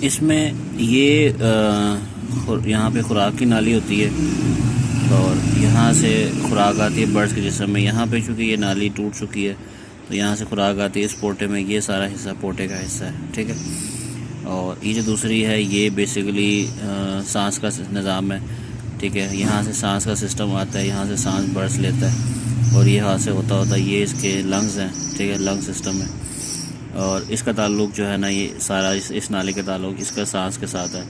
इसमें ये यहाँ पे खुराक की नाली होती है और यहाँ से खुराक आती है बर्ड्स के जिस्म में। यहाँ पे चूँकि ये नाली टूट चुकी है तो यहाँ से खुराक आती है इस पोटे में। ये सारा हिस्सा पोटे का हिस्सा है, ठीक है। और ये जो दूसरी है ये बेसिकली सांस का निज़ाम है, ठीक है। यहाँ से सांस का सिस्टम आता है, यहाँ से सांस बर्ड्स लेता है और ये यहाँ से होता ये इसके लंग्स हैं, ठीक है, लंग सिस्टम है। और इसका ताल्लुक़ जो है ना ये सारा इस नाली का ताल्लुक़ इसका सांस के साथ है,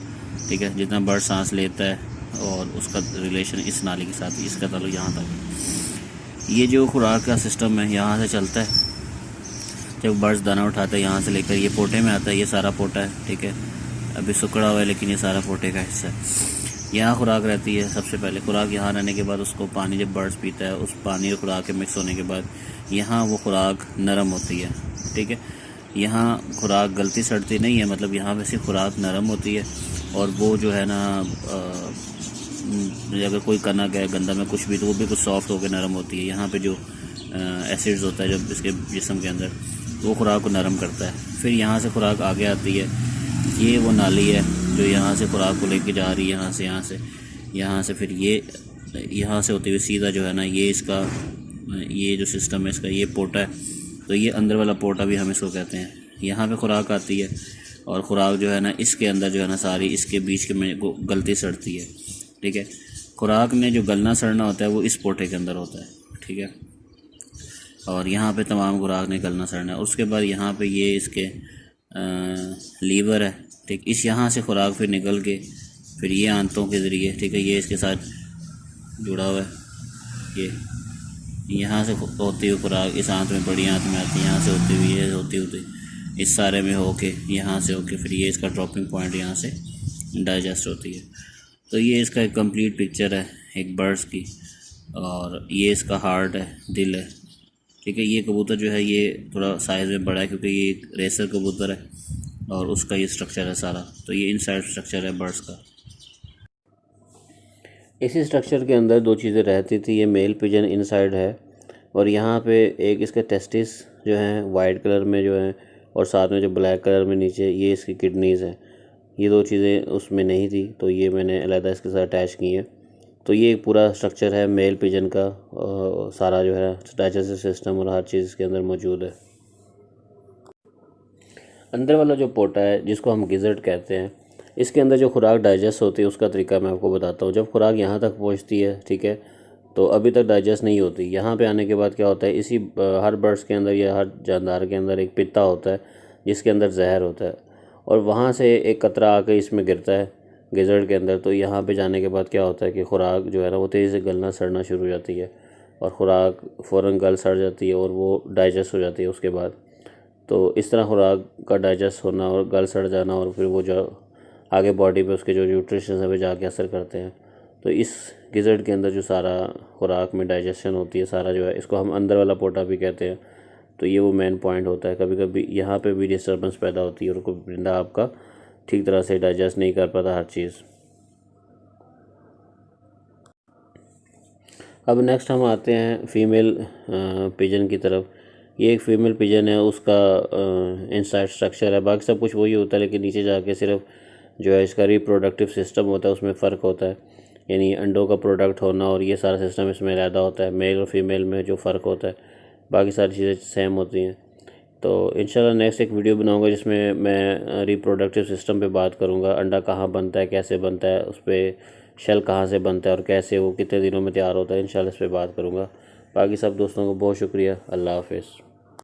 ठीक है। जितना बर्ड सांस लेता है और उसका रिलेशन इस नाली के साथ, इसका ताल्लुक़ यहाँ तक। ये जो खुराक का सिस्टम है यहाँ से चलता है। जब बर्ड्स दाना उठाते हैं यहाँ से लेकर ये पोटे में आता है, ये सारा पोटा है, ठीक है। अभी सुकड़ा हुआ है लेकिन ये सारा पोटे का हिस्सा है। यहाँ खुराक रहती है सबसे पहले। खुराक यहाँ रहने के बाद उसको पानी जब बर्ड्स पीता है, उस पानी और खुराक के मिक्स होने के बाद यहाँ वो खुराक नरम होती है, ठीक है। यहाँ खुराक गलती सड़ती नहीं है, मतलब यहाँ वैसे खुराक नरम होती है और वो जो है ना अगर कोई कनक है गंदा में कुछ भी तो वो भी कुछ सॉफ्ट होकर नरम होती है। यहाँ पे जो एसिड्स होता है जब इसके जिस्म के अंदर वो खुराक को नरम करता है। फिर यहाँ से खुराक आगे आती है, ये वो नाली है जो यहाँ से खुराक को लेके जा रही है, यहाँ से फिर ये यहाँ से होते हुए सीधा जो है ना ये इसका ये जो सिस्टम है इसका ये पोटा है। तो ये अंदर वाला पोटा भी हम इसको कहते हैं। यहाँ पे खुराक आती है और खुराक जो है ना इसके अंदर जो है ना सारी इसके बीच के में गलती सड़ती है, ठीक है। खुराक ने जो गलना सड़ना होता है वो इस पोटे के अंदर होता है, ठीक है। और यहाँ पे तमाम खुराक ने गलना सड़ना है। उसके बाद यहाँ पे ये इसके लीवर है, ठीक। इस यहाँ से खुराक फिर निकल के फिर ये आंतों के ज़रिए, ठीक है, ये इसके साथ जुड़ा हुआ है। ये यहाँ से होती हुई खुराक इस आंत में, बड़ी आंत में आती है, यहाँ से होती हुई ये होती इस सारे में होके यहाँ से होके फिर ये इसका ड्रॉपिंग पॉइंट यहाँ से डाइजेस्ट होती है। तो ये इसका एक कंप्लीट पिक्चर है एक बर्ड्स की। और ये इसका हार्ट है, दिल है, ठीक है। ये कबूतर जो है ये थोड़ा साइज़ में बड़ा है क्योंकि ये एक रेसर कबूतर है और उसका ये स्ट्रक्चर है सारा। तो ये इनसाइड स्ट्रक्चर है बर्ड्स का। इसी स्ट्रक्चर के अंदर दो चीज़ें रहती थी। ये मेल पिजन इनसाइड है और यहाँ पे एक इसके टेस्टिस जो हैं वाइट कलर में जो हैं और साथ में जो ब्लैक कलर में नीचे ये इसकी किडनीज़ हैं। ये दो चीज़ें उसमें नहीं थी तो ये मैंने अलग इसके साथ अटैच की हैं। तो ये एक पूरा स्ट्रक्चर है मेल पिजन का, सारा जो है डाइजेस्टिव सिस्टम और हर चीज़ इसके अंदर मौजूद है। अंदर वाला जो पोटा है जिसको हम गिज़र्ट कहते हैं, इसके अंदर जो खुराक डाइजेस्ट होती है उसका तरीका मैं आपको बताता हूँ। जब खुराक यहाँ तक पहुँचती है, ठीक है, तो अभी तक डाइजेस्ट नहीं होती। यहाँ पे आने के बाद क्या होता है, इसी हर बर्ड्स के अंदर या हर जानदार के अंदर एक पित्ता होता है जिसके अंदर जहर होता है और वहाँ से एक कतरा आकर इसमें गिरता है गिज़र्ट के अंदर। तो यहाँ पे जाने के बाद क्या होता है कि खुराक जो है ना वो तेज़ी से गलना सड़ना शुरू हो जाती है और खुराक फ़ौरन गल सड़ जाती है और वो डाइजेस्ट हो जाती है उसके बाद। तो इस तरह खुराक का डाइजेस्ट होना और गल सड़ जाना और फिर वो जो आगे बॉडी पे उसके जो न्यूट्रिशन है वो जाके असर करते हैं। तो इस गिज़र्ट के अंदर जो सारा खुराक में डाइजेशन होती है सारा जो है, इसको हम अंदर वाला पोटा भी कहते हैं। तो ये वो मेन पॉइंट होता है। कभी कभी यहाँ पे भी डिस्टर्बेंस पैदा होती है और कोई परिंदा आपका ठीक तरह से डाइजेस्ट नहीं कर पाता हर चीज़। अब नेक्स्ट हम आते हैं फीमेल पिजन की तरफ। ये एक फ़ीमेल पिजन है, उसका इनसाइड स्ट्रक्चर है, बाकी सब कुछ वही होता है लेकिन नीचे जाके सिर्फ जो है इसका रिप्रोडक्टिव सिस्टम होता है उसमें फ़र्क होता है। यानी अंडों का प्रोडक्ट होना और ये सारा सिस्टम इसमें रहता होता है। मेल और फीमेल में जो फ़र्क होता है बाकी सारी चीज़ें सेम होती हैं। तो इंशाल्लाह नेक्स्ट एक वीडियो बनाऊंगा जिसमें मैं रिप्रोडक्टिव सिस्टम पे बात करूंगा। अंडा कहाँ बनता है, कैसे बनता है, उस पर शेल कहाँ से बनता है और कैसे वो कितने दिनों में तैयार होता है, इंशाल्लाह इस पर बात करूंगा। बाकी सब दोस्तों को बहुत शुक्रिया। अल्लाह हाफ़िज़।